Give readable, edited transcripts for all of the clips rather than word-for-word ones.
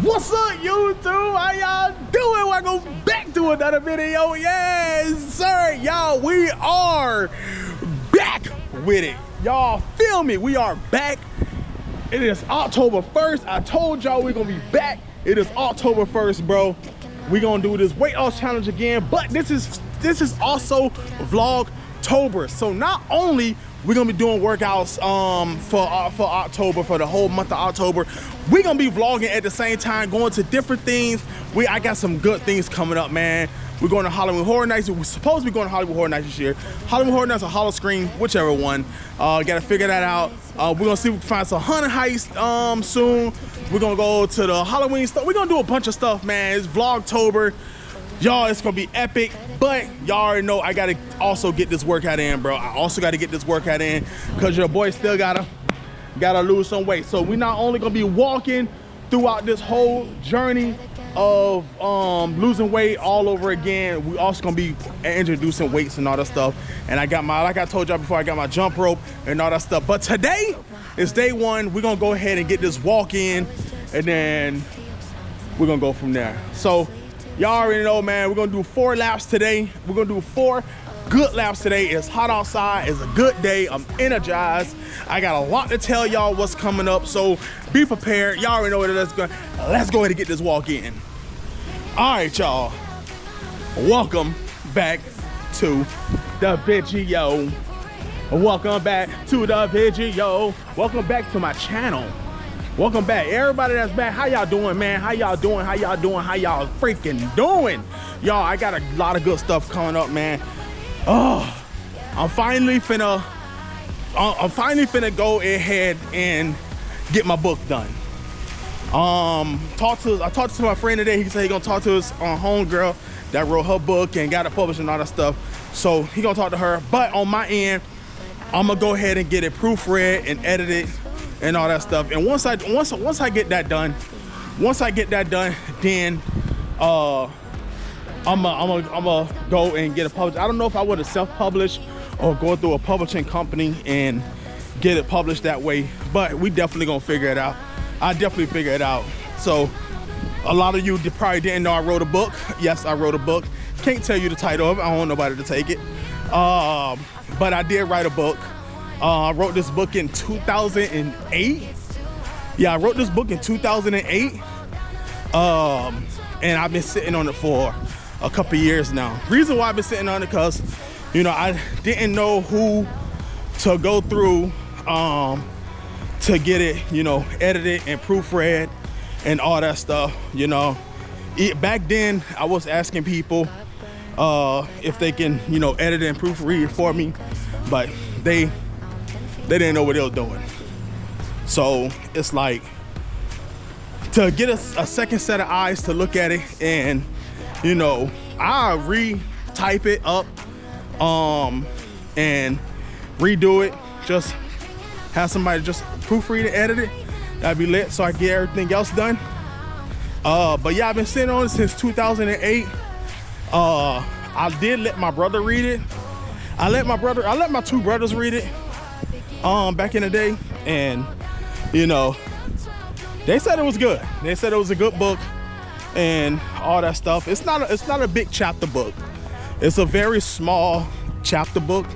What's up, YouTube? How y'all doing? Welcome back to another video. Yes, sir. Y'all, we are back with it. Y'all feel me? We are back. It is October 1st. I told y'all we're gonna be back. It is October 1st, bro. We're gonna do this weight loss challenge again, but this is also Vlogtober. So not only we're gonna be doing workouts for October, for the whole month of October, we're gonna be vlogging at the same time, going to different things. I got some good things coming up, man. We're going to Halloween Horror Nights. We're supposed to be going to Hollywood Horror Nights this year. Halloween Horror Nights or Hollow Scream, whichever one. Gotta figure that out. We're gonna see if we can find some hunting heist soon. We're gonna go to the Halloween stuff. We're gonna do a bunch of stuff, man. It's Vlogtober. Y'all, it's gonna be epic, but y'all already know I gotta also get this workout in, bro. I also gotta get this workout in because your boy still gotta lose some weight. So we not only gonna be walking throughout this whole journey of losing weight all over again, we also gonna be introducing weights and all that stuff. And I got my, like I told y'all before, I got my jump rope and all that stuff. But today is day one. We're gonna go ahead and get this walk in, and then we're gonna go from there. So y'all already know, man, we're gonna do 4 laps today. We're gonna do 4 good laps today. It's hot outside, it's a good day. I'm energized. I got a lot to tell y'all what's coming up, so be prepared. Y'all already know what it is. Let's go ahead and get this walk in. All right, y'all. Welcome back to the video. Welcome back to the video. Welcome back to my channel. Welcome back, everybody that's back. How y'all doing, man? How y'all doing? How y'all doing? How y'all freaking doing? Y'all, I got a lot of good stuff coming up, man. Oh, I'm finally finna go ahead and get my book done. I talked to my friend today. He said he gonna talk to his homegirl that wrote her book and got it published and all that stuff. So he gonna talk to her. But on my end, I'm gonna go ahead and get it proofread and edited and all that stuff. And once I get that done, then I'm gonna go and get it published. I don't know if I would have self-published or go through a publishing company and get it published that way, but we definitely gonna figure it out. I definitely figure it out. So a lot of you probably didn't know I wrote a book. Yes, I wrote a book. Can't tell you the title of it. I don't want nobody to take it. But I did write a book. I wrote this book in 2008. Yeah, I wrote this book in 2008. And I've been sitting on it for a couple years now. Reason why I've been sitting on it, because, you know, I didn't know who to go through to get it, you know, edited and proofread and all that stuff, you know. Back then, I was asking people if they can, you know, edit and proofread it for me, but they didn't know what they were doing. So it's like, to get a second set of eyes to look at it, and, you know, I retype it up and redo it, just have somebody just proofread and edit it. That'd be lit, so I get everything else done. But yeah, I've been sitting on it since 2008. I did let my brother read it. I let my 2 brothers read it back in the day, and, you know, they said it was good. They said it was a good book and all that stuff. It's not a big chapter book. It's a very small chapter book.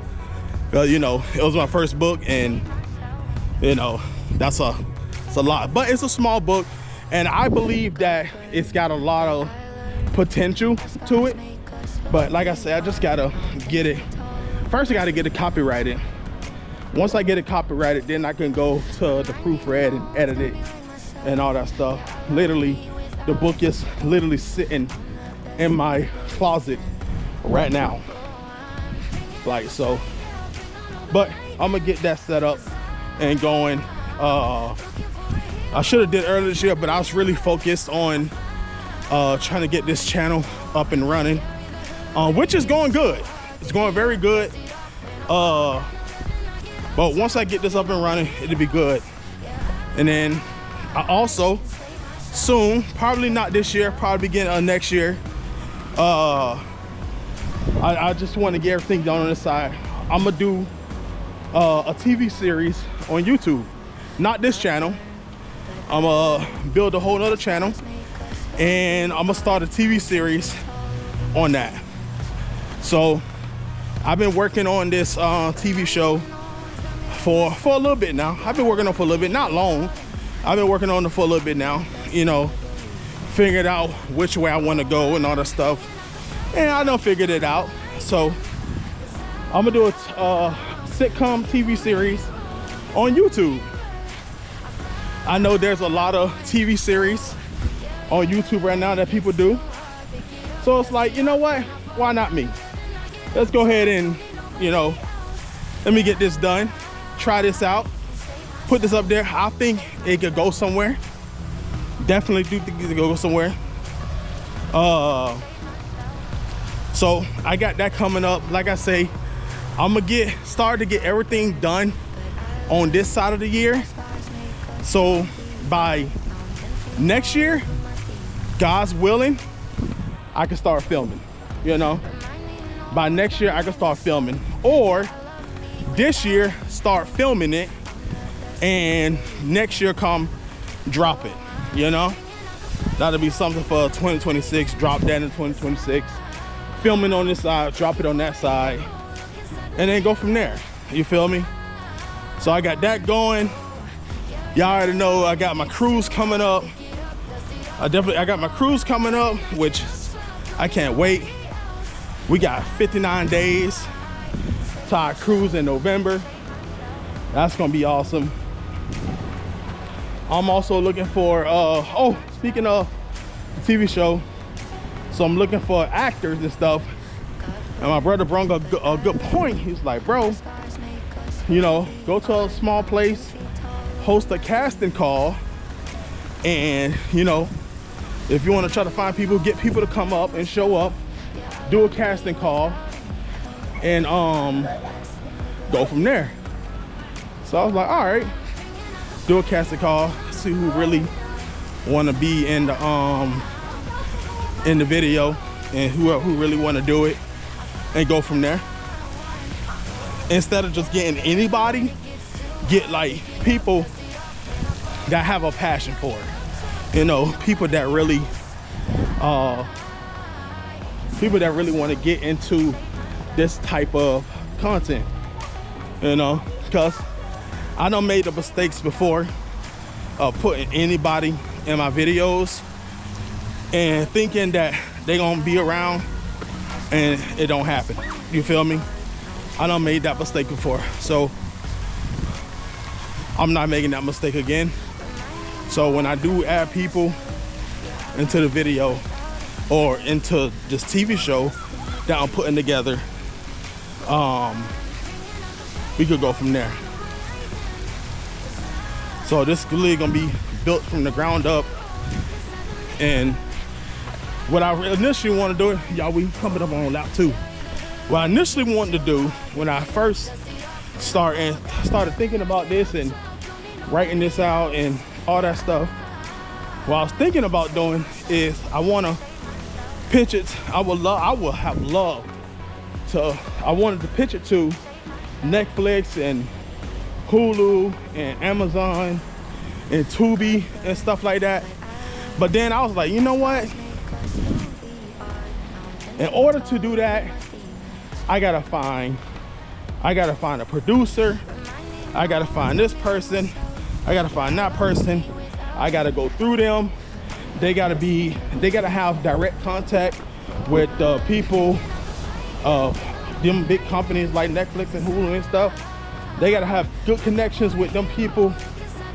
You know, it was my first book, and, you know, it's a lot, but it's a small book, and I believe that it's got a lot of potential to it. But like I said, I just gotta get it. First, I gotta get it copyrighted. Once I get it copyrighted, then I can go to the proofread and edit it and all that stuff. Literally, the book is literally sitting in my closet right now, like so. But I'm gonna get that set up and going. I should have did earlier this year, but I was really focused on trying to get this channel up and running, which is going good. It's going very good. But once I get this up and running, it'll be good. And then I also soon, probably not this year, probably beginning of next year, I just want to get everything done on this side. I'm gonna do a TV series on YouTube, not this channel. I'm gonna build a whole nother channel and I'm gonna start a TV series on that. So I've been working on this TV show for a little bit now. I've been working on it for a little bit, not long. I've been working on it for a little bit now, you know, figured out which way I want to go and all that stuff, and I done figured it out. So I'm gonna do a sitcom TV series on YouTube. I know there's a lot of TV series on YouTube right now that people do, so it's like, you know what, why not me? Let's go ahead and, you know, let me get this done, try this out, put this up there. I think it could go somewhere. Definitely do think it could go somewhere. So I got that coming up. Like I say, I'm gonna start to get everything done on this side of the year. So by next year, God's willing, I can start filming, you know. By next year, I can start filming. Or this year, start filming it, and next year come drop it, you know. That'll be something for 2026, drop that in 2026. Filming on this side, drop it on that side, and then go from there, you feel me? So I got that going. Y'all already know I got my cruise coming up. I got my cruise coming up, which I can't wait. We got 59 days to our cruise in November. That's gonna be awesome. I'm also looking for, oh, speaking of TV show, so I'm looking for actors and stuff. And my brother brought a good point. He's like, bro, you know, go to a small place, host a casting call, and, you know, if you want to try to find people, get people to come up and show up, do a casting call, and go from there. So I was like, all right, do a casting call, see who really want to be in the video, and who really want to do it, and go from there. Instead of just getting anybody, get like people that have a passion for it, you know, people that really want to get into this type of content, you know, because I done made the mistakes before of putting anybody in my videos and thinking that they gonna be around, and it don't happen, you feel me? I done made that mistake before, so I'm not making that mistake again. So when I do add people into the video or into this TV show that I'm putting together, we could go from there. So this is really gonna be built from the ground up. And what I initially want to do, y'all, we coming up on lap 2. What I initially wanted to do when I first started thinking about this and writing this out and all that stuff, what I was thinking about doing is I want to pitch it. I wanted to pitch it to Netflix and Hulu and Amazon and Tubi and stuff like that. But then I was like, you know what? In order to do that, I gotta find a producer. I gotta find this person. I gotta find that person. I gotta go through them. They gotta have direct contact with the people of them big companies like Netflix and Hulu and stuff. They gotta have good connections with them people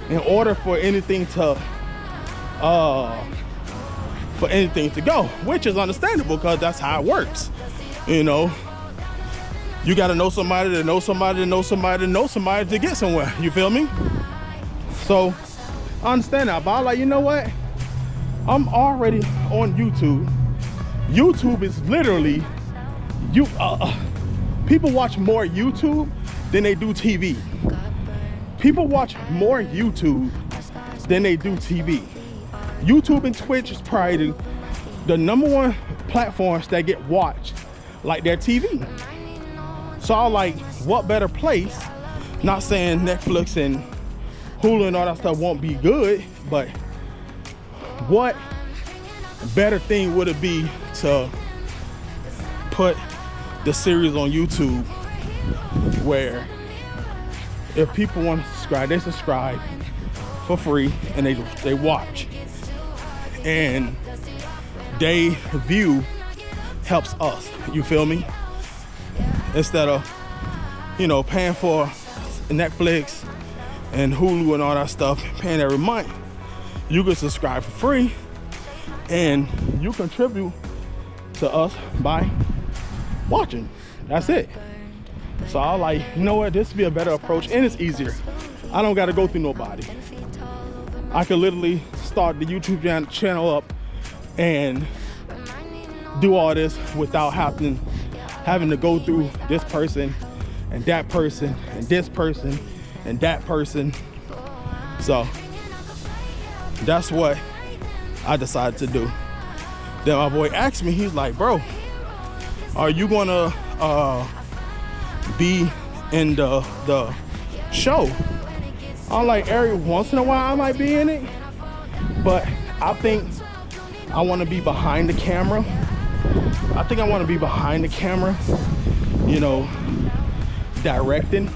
in order for anything to go, which is understandable because that's how it works. You know, you gotta know somebody to know somebody to know somebody to know somebody to get somewhere. You feel me? So I understand that, but I'm like, you know what? I'm already on YouTube. YouTube is literally, people watch more YouTube than they do TV. People watch more YouTube than they do TV. YouTube and Twitch is probably the #1 platforms that get watched like their TV. So I'm like, what better place? Not saying Netflix and Hulu and all that stuff won't be good, but what better thing would it be to put the series on YouTube where if people want to subscribe, they subscribe for free and they watch, and they view helps us, you feel me? Instead of, you know, paying for Netflix and Hulu and all that stuff, paying every month, you can subscribe for free and you contribute to us by watching. That's it. So I was like, you know what, this would be a better approach, and it's easier. I don't gotta go through nobody. I could literally start the YouTube channel up and do all this without having to go through this person and that person and this person and that person. So that's what I decided to do. Then my boy asked me, he's like, bro, are you gonna be in the show? I'm like, every once in a while I might be in it, but I think I want to be behind the camera. I think I want to be behind the camera, you know, directing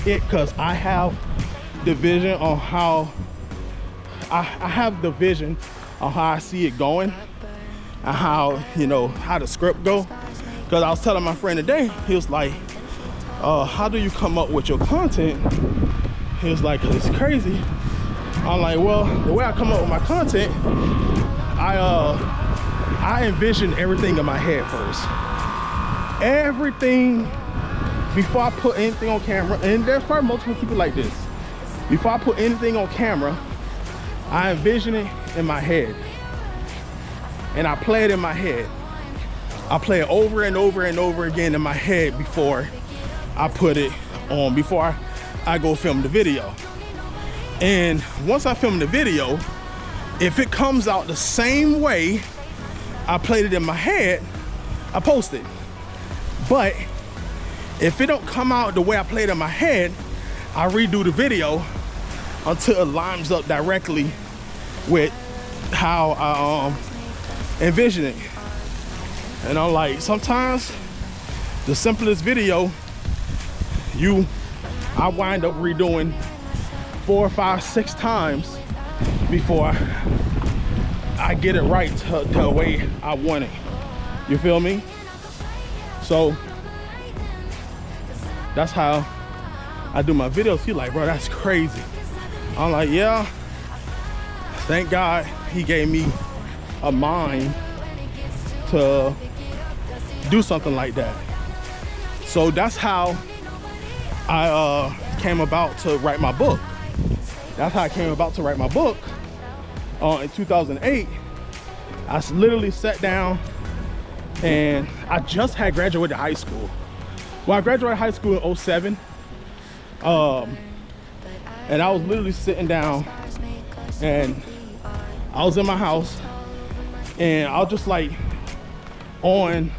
it, because I have the vision on how I have the vision on how I see it going and how, you know, how the script go. Because I was telling my friend today, he was like, how do you come up with your content? He was like, it's crazy. I'm like, well, the way I come up with my content, I envision everything in my head first. Everything, before I put anything on camera, and there's probably multiple people like this. Before I put anything on camera, I envision it in my head. And I play it in my head. I play it over and over and over again in my head before I put it on, before I go film the video. And once I film the video, if it comes out the same way I played it in my head, I post it. But if it don't come out the way I played it in my head, I redo the video until it lines up directly with how I envision it. And I'm like, sometimes the simplest video, I wind up redoing 4, 5, 6 times before I get it right to the way I want it. You feel me? So that's how I do my videos. He's like, bro, that's crazy. I'm like, yeah, thank God he gave me a mind to do something like that. So that's how I came about to write my book. That's how I came about to write my book. In 2008, I literally sat down, and I just had graduated high school. Well, I graduated high school in 07. And I was literally sitting down, and I was in my house, and I was just like on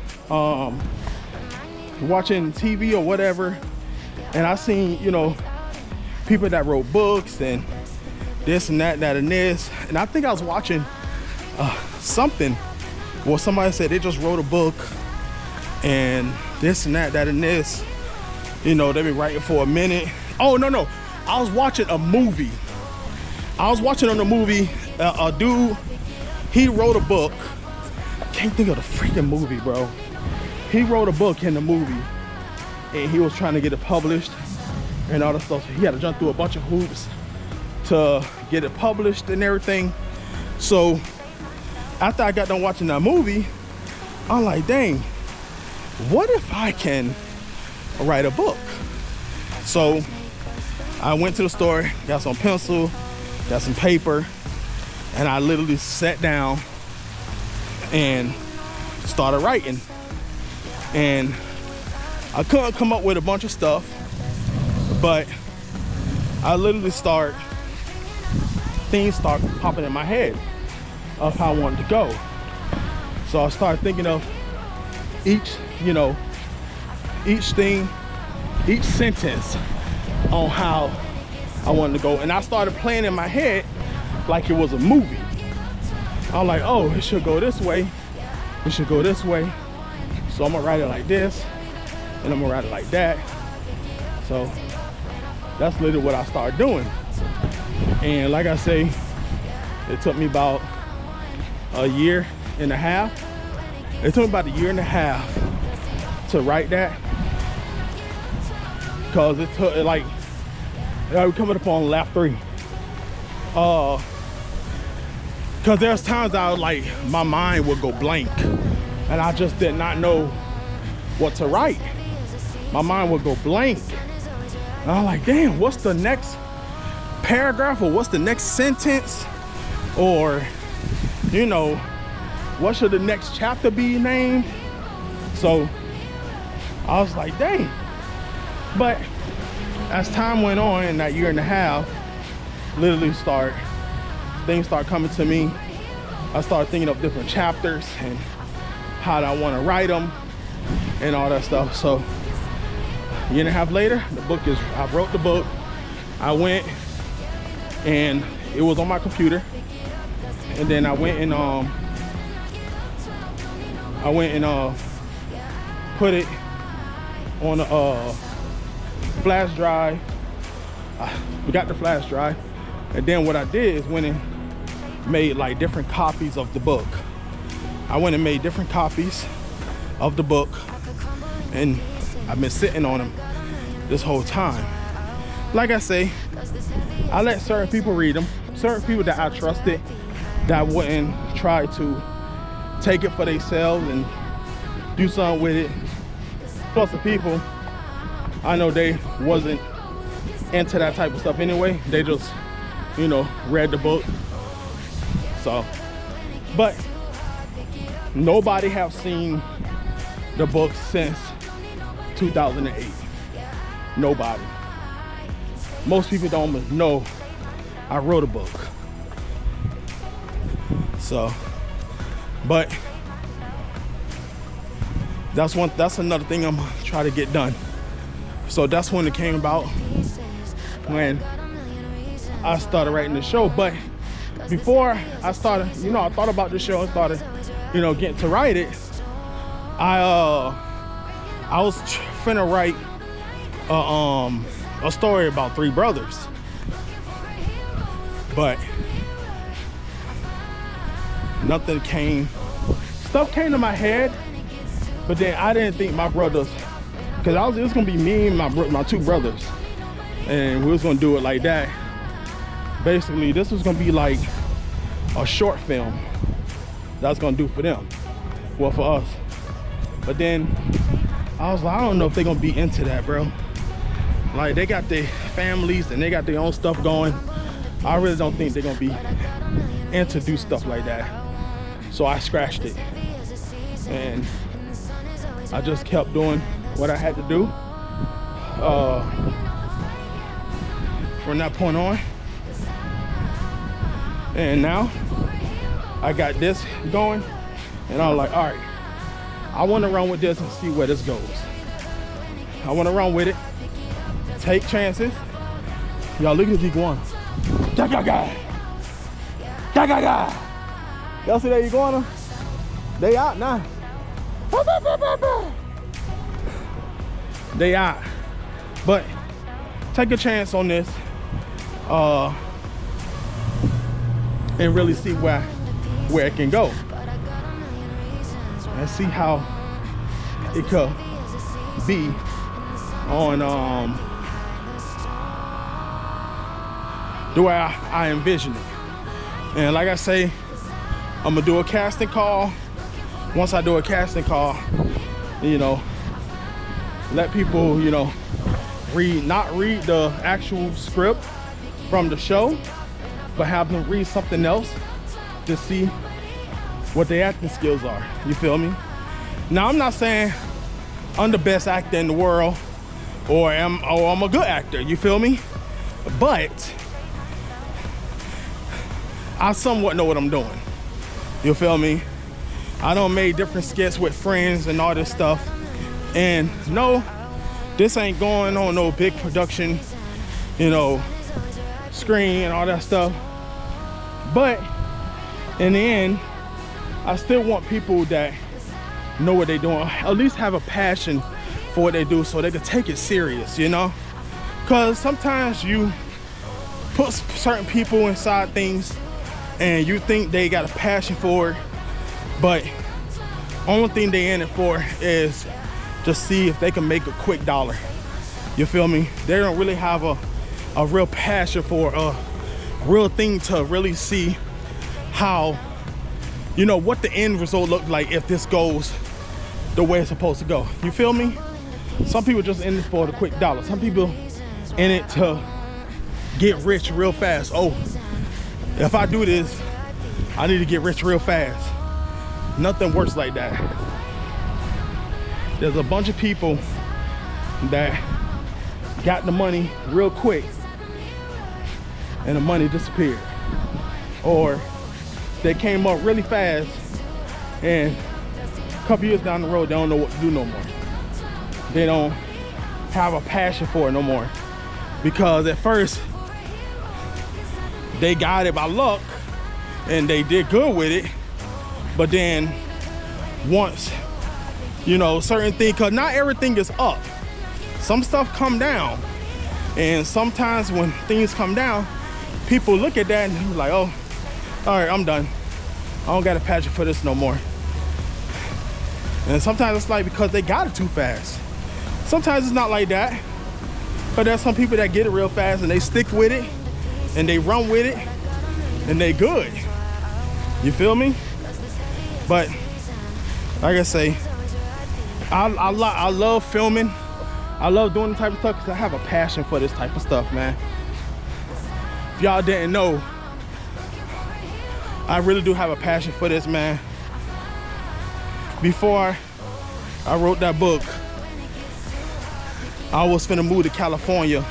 watching TV or whatever, and I seen, you know, people that wrote books and this and that and this, and I think I was watching something where somebody said they just wrote a book and this and that and this, you know, they've been writing for a minute. Oh no, I was watching a movie. I was watching on the movie, a dude, he wrote a book. Can't think of the freaking movie, bro. He wrote a book in the movie, and he was trying to get it published and all that stuff. So he had to jump through a bunch of hoops to get it published and everything. So after I got done watching that movie, I'm like, dang, what if I can write a book? So I went to the store, got some pencil, got some paper, and I literally sat down and started writing. And I couldn't come up with a bunch of stuff, but I literally things start popping in my head of how I wanted to go. So I started thinking of each sentence on how I wanted to go. And I started playing in my head like it was a movie. I'm like, oh, it should go this way. It should go this way. So I'm gonna write it like this, and I'm gonna write it like that. So that's literally what I started doing. And like I say, it took me about a year and a half. It took me about a year and a half to write that, because it took like, we're coming up on lap 3. Because there's times I was like, my mind would go blank and I just did not know what to write. My mind would go blank. And I'm like, damn, what's the next paragraph, or what's the next sentence, or, you know, what should the next chapter be named? So I was like, dang. But as time went on, in that year and a half, literally things start coming to me. I started thinking of different chapters and how I want to write them and all that stuff. So a year and a half later, I wrote the book. I went and it was on my computer, and then I went and put it on a flash drive. We got the flash drive, and then what I did is went and made like different copies of the book. I went and made different copies of the book, and I've been sitting on them this whole time. Like I say, I let certain people read them, certain people that I trusted, that wouldn't try to take it for themselves and do something with it. Plus the people, I know they wasn't into that type of stuff anyway. They just, you know, read the book. So, but nobody have seen the book since 2008. Nobody. Most people don't even know I wrote a book. So, but that's another thing I'm gonna try to get done. So that's when it came about, when I started writing the show. But before I started, you know, I thought about the show and started, you know, getting to write it, I was finna write a story about 3 brothers. But nothing came. Stuff came to my head, but then I didn't think my brothers, because it was gonna be me and my 2 brothers, and we was gonna do it like that. Basically, this was gonna be like a short film that I was gonna do for them, well, for us. But then I was like, I don't know if they're gonna be into that, bro. Like, they got their families and they got their own stuff going. I really don't think they're gonna be into do stuff like that. So I scratched it, and I just kept doing what I had to do from that point on. And now I got this going, and I'm like, all right, I want to run with this and see where this goes. I want to run with it, take chances. Y'all look at the iguana. Y'all see that iguana? They out now. They out. But take a chance on this and really see where it can go, and see how it could be on the way I envision it. And like I say, I'm gonna do a casting call. Once I do a casting call, you know, let people, you know, not read the actual script from the show, but have them read something else to see what their acting skills are. You feel me? Now, I'm not saying I'm the best actor in the world, or I'm a good actor. You feel me? But I somewhat know what I'm doing. You feel me? I done made different skits with friends and all this stuff. And no, this ain't going on no big production, you know, screen and all that stuff. But In the end, I still want people that know what they're doing, at least have a passion for what they do so they can take it serious, you know? Because sometimes you put certain people inside things and you think they got a passion for it, but only thing they in it for is to see if they can make a quick dollar. You feel me? They don't really have a real passion for a real thing to really see how, you know, what the end result look like if this goes the way it's supposed to go. You feel me? Some people just in it for the quick dollar. Some people in it to get rich real fast. Oh, if I do this, I need to get rich real fast. Nothing works like that. There's a bunch of people that got the money real quick and the money disappeared. Or they came up really fast and a couple years down the road, they don't know what to do no more. They don't have a passion for it no more. Because at first, they got it by luck and they did good with it. But then once, you know, certain things, because not everything is up. Some stuff come down. And sometimes when things come down, people look at that and they're like, oh, all right, I'm done. I don't got a passion for this no more. And sometimes it's like because they got it too fast. Sometimes it's not like that. But there's some people that get it real fast and they stick with it and they run with it and they good. You feel me? But like I say, I love filming. I love doing the type of stuff because I have a passion for this type of stuff, man. If y'all didn't know, I really do have a passion for this, man. Before I wrote that book, I was finna move to California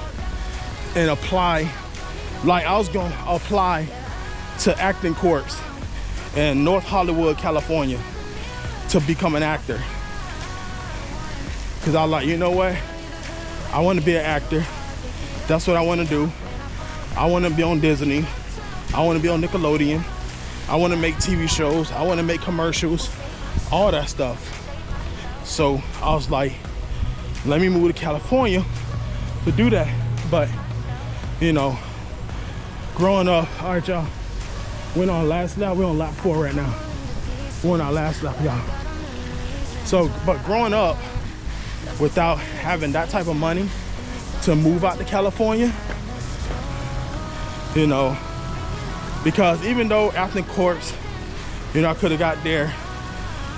and apply. Like I was gonna apply to acting course in North Hollywood, California to become an actor. Cause I was like, you know what? I wanna be an actor. That's what I wanna do. I wanna be on Disney. I wanna be on Nickelodeon. I wanna make TV shows. I wanna make commercials, all that stuff. So I was like, let me move to California to do that. But, you know, growing up, all right, y'all, we're on last lap. We're on lap 4 right now. We're on our last lap, y'all. So, but growing up without having that type of money to move out to California, you know, because even though acting course, you know, I could have got there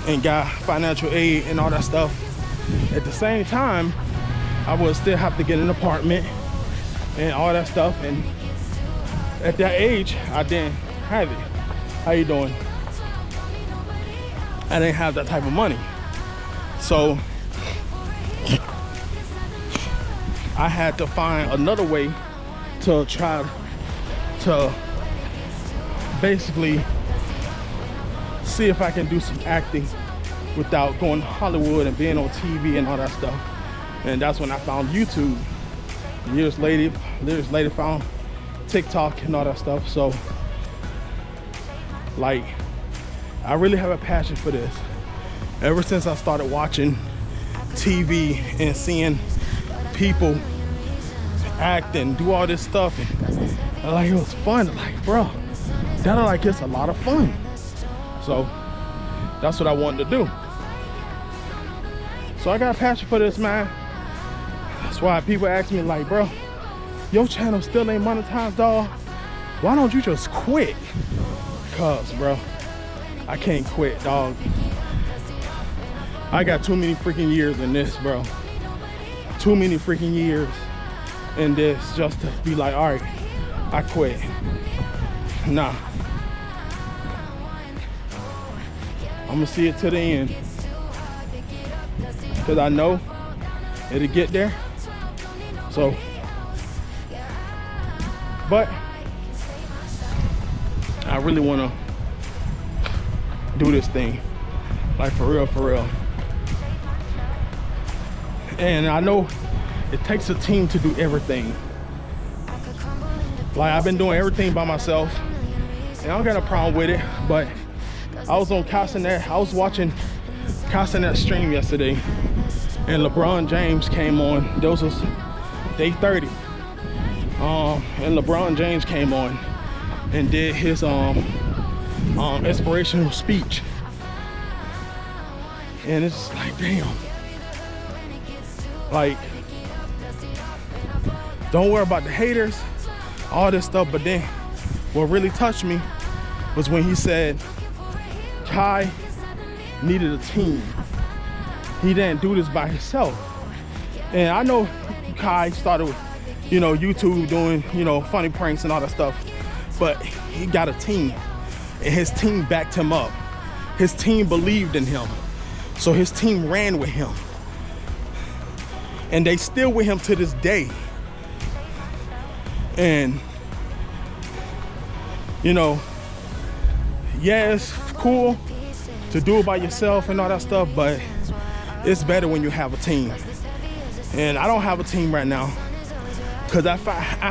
and got financial aid and all that stuff, at the same time, I would still have to get an apartment and all that stuff. And at that age, I didn't have it. How you doing? I didn't have that type of money. So I had to find another way to try to basically see if I can do some acting without going to Hollywood and being on TV and all that stuff. And that's when I found YouTube. Years later found TikTok and all that stuff. So like, I really have a passion for this. Ever since I started watching TV and seeing people act and do all this stuff, and like, it was fun. Like, bro, that like, it's a lot of fun. So that's what I wanted to do. So I got a passion for this, man. That's why people ask me like, bro, your channel still ain't monetized, dog. Why don't you just quit? Cause, bro, I can't quit, dog. I got too many freaking years in this, bro. Too many freaking years in this just to be like, all right, I quit. Nah. I'm gonna see it to the end. Cause I know it'll get there. So, but I really wanna do this thing. Like, for real, for real. And I know it takes a team to do everything. Like, I've been doing everything by myself. And I don't got a problem with it, but I was on Castanet. I was watching Castanet stream yesterday, and LeBron James came on. This was day 30. And LeBron James came on and did his inspirational speech. And it's just like, damn. Like, don't worry about the haters, all this stuff. But then what really touched me was when he said Kai needed a team. He didn't do this by himself. And I know Kai started with, you know, YouTube doing, you know, funny pranks and all that stuff, but he got a team, and his team backed him up. His team believed in him, so his team ran with him, and they still with him to this day. And you know, yeah, it's cool to do it by yourself and all that stuff, but it's better when you have a team. And I don't have a team right now, because I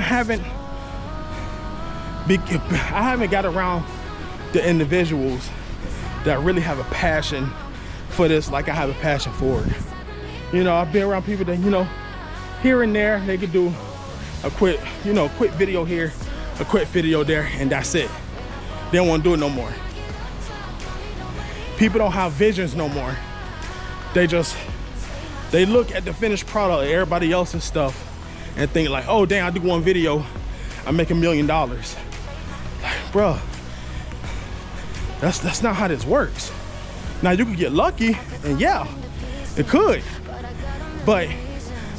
haven't got around the individuals that really have a passion for this like I have a passion for it. You know, I've been around people that, you know, here and there, they could do a quick video here, a quick video there, and that's it. They don't want to do it no more. People don't have visions no more. They look at the finished product of everybody else's stuff and think like, oh damn, I do one video, I make $1 million. Like, bruh, that's not how this works. Now you could get lucky, and yeah, it could, but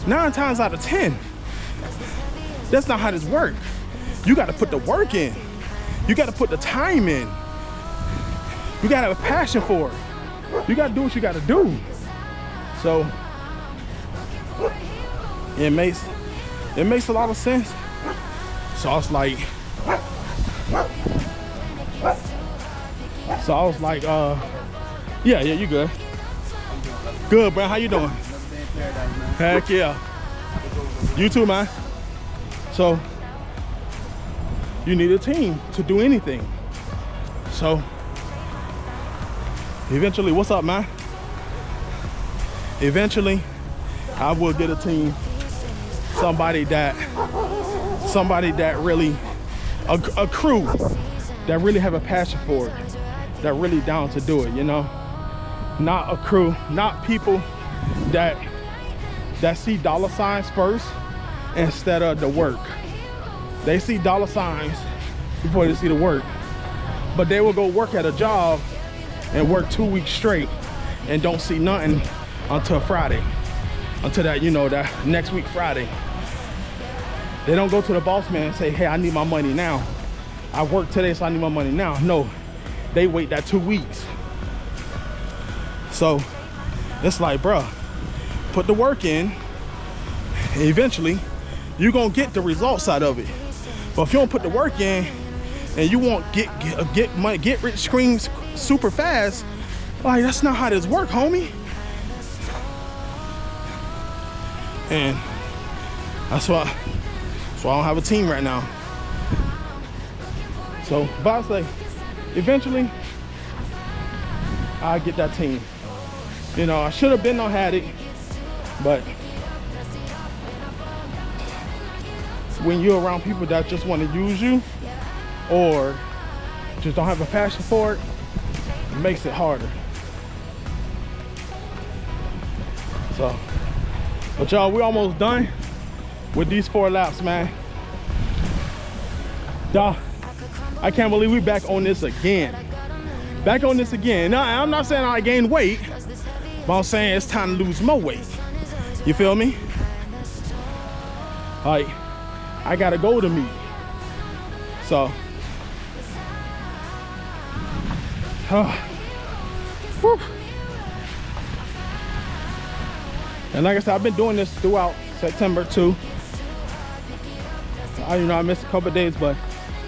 9 times out of 10, that's not how this works. You got to put the work in. You got to put the time in. You got to have a passion for it. You got to do what you got to do. So it makes a lot of sense. So I was like, yeah, you good. Good, bro. How you doing? Heck yeah. You too, man. So you need a team to do anything. So eventually, what's up, man? Eventually, I will get a team. Somebody that really, a crew that really have a passion for it, that really down to do it, you know? Not a crew, not people that see dollar signs first instead of the work. They see dollar signs before they see the work. But they will go work at a job and work 2 weeks straight and don't see nothing until Friday. Until that, you know, that next week Friday. They don't go to the boss man and say, hey, I need my money now. I worked today, so I need my money now. No, they wait that 2 weeks. So it's like, bruh, put the work in, and eventually you're gonna get the results out of it. But if you don't put the work in and you want get money, get rich screens super fast, like, that's not how this work, homie. And that's why I don't have a team right now. So, but I say, eventually, I'll get that team. You know, I should have been on had it, but when you're around people that just want to use you or just don't have a passion for it, it makes it harder. So, but y'all, we almost done with these 4 laps, man. Y'all, I can't believe we back on this again. Back on this again. Now, I'm not saying I gained weight, but I'm saying it's time to lose more weight. You feel me? Like, I gotta go to meet. So, whew. And like I said, I've been doing this throughout September too. You know, I missed a couple of days, but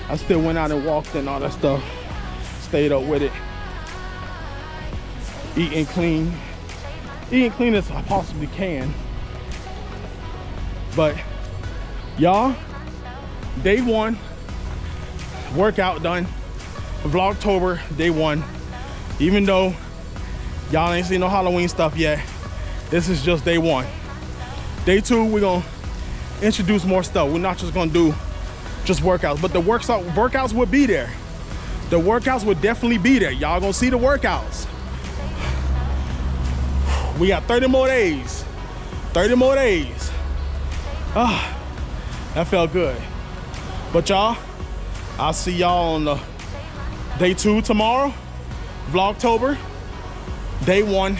I still went out and walked and all that stuff. Stayed up with it. Eating clean as I possibly can. But y'all, day 1, workout done. Vlogtober, day 1. Even though y'all ain't seen no Halloween stuff yet, this is just day 1. Day 2, we're gonna introduce more stuff. We're not just gonna do just workouts, but the workouts will be there. The workouts will definitely be there. Y'all gonna see the workouts. We got 30 more days. 30 more days. Ah, that felt good. But y'all, I'll see y'all on the day 2 tomorrow. Vlogtober, day 1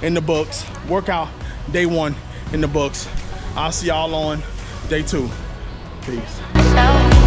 in the books. Workout, day 1 in the books. I'll see y'all on day 2. Peace.